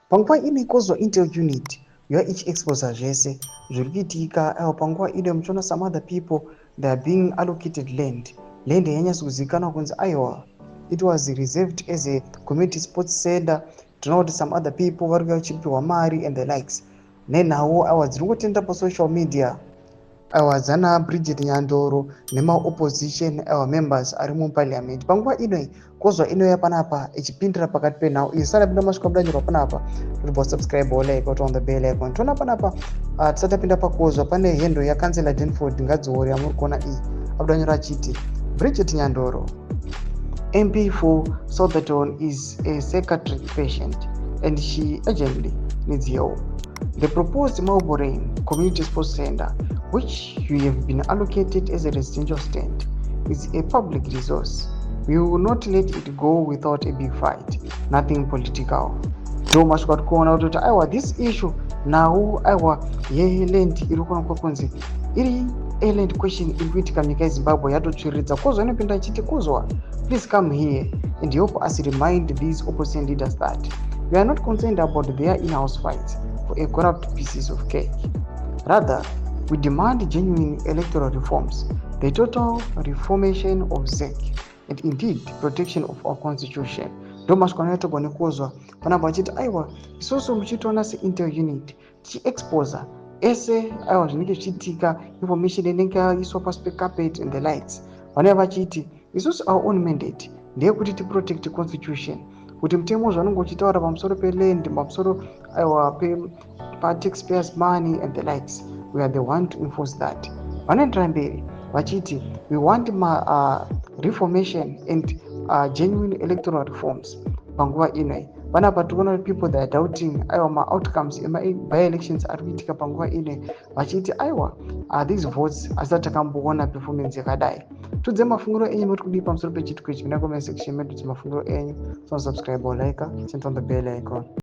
panguva ino ikozwa intel unit ichiexposa zvese zviri kuitika. Aiwa panguva ino muchiona some other people they are being allocated land yanyatsozivikanwa kunzi aiwa it was reserved as a community sports center. Tinoona kuti some other people vari kuuya vachipiwa mari and the likes. Nenhau aiwa dziri kutenda pasocial media aiwa dzana Bridget Nyandoro nemaopposition aiwa members ari muparliament. Panguva inoi kozwa inouya panapa ichipindira pakati penhau iyi. Sara pinda masvika kudanyirwa panapa kuti subscribe like kuti on the bell icon. Toona panapa tisati tapinda pakozwa pane hendo yaCouncillor Denford Ngadziori yamuri kuona iyi akudanyora achiti Bridget Nyandoro MP for Southampton is a psychiatric patient and she urgently needs help. The proposed Marlborough Community Sports Center, which you have been allocated as a residential stand, is a public resource. We will not let it go without a big fight, nothing political. So much got going out of Iowa. This issue now Iowa land kunzi iri land question ikuitika nyika yeZimbabwe yatotsviridza kozwa inopinda ichiti kuzwa please come here and help us remind these opposition leaders that we are not concerned about their in-house fights for a corrupt pieces of cake. Rather, we demand genuine electoral reforms, the total reformation of ZVAITWA, and indeed protection of our constitution. Ndomashikwana yatogone kuzwa panapa achiti aiwa isusu muchitoona se-intel unit tichiexposa ese aiwa zvinenge zvichiitika, information inenge yaiswa pasi pecarpet and the likes. Vanenge vachiti isusu our own mandate ndeyekuti tiprotect constitution, kuti mutemo zvanenge uchitaura pamusoro peland, pamusoro aiwa taxpayers money and the likes, we are the one to enforce that. Vanoendera mberi vachiti we want reformation and genuine electoral reforms. Panguva inoi panapa tikuona people that are doubting aiwa outcomes by-elections ari kuitika panguva inoi vachiti aiwa these votes asati takamboona performance yakadai. Tudze mafungiro enyu muri kudii pamusoro pechituko ichi. Mina comment section medu kuti mafungiro enyu. So subscribe or like, turn on the bell icon.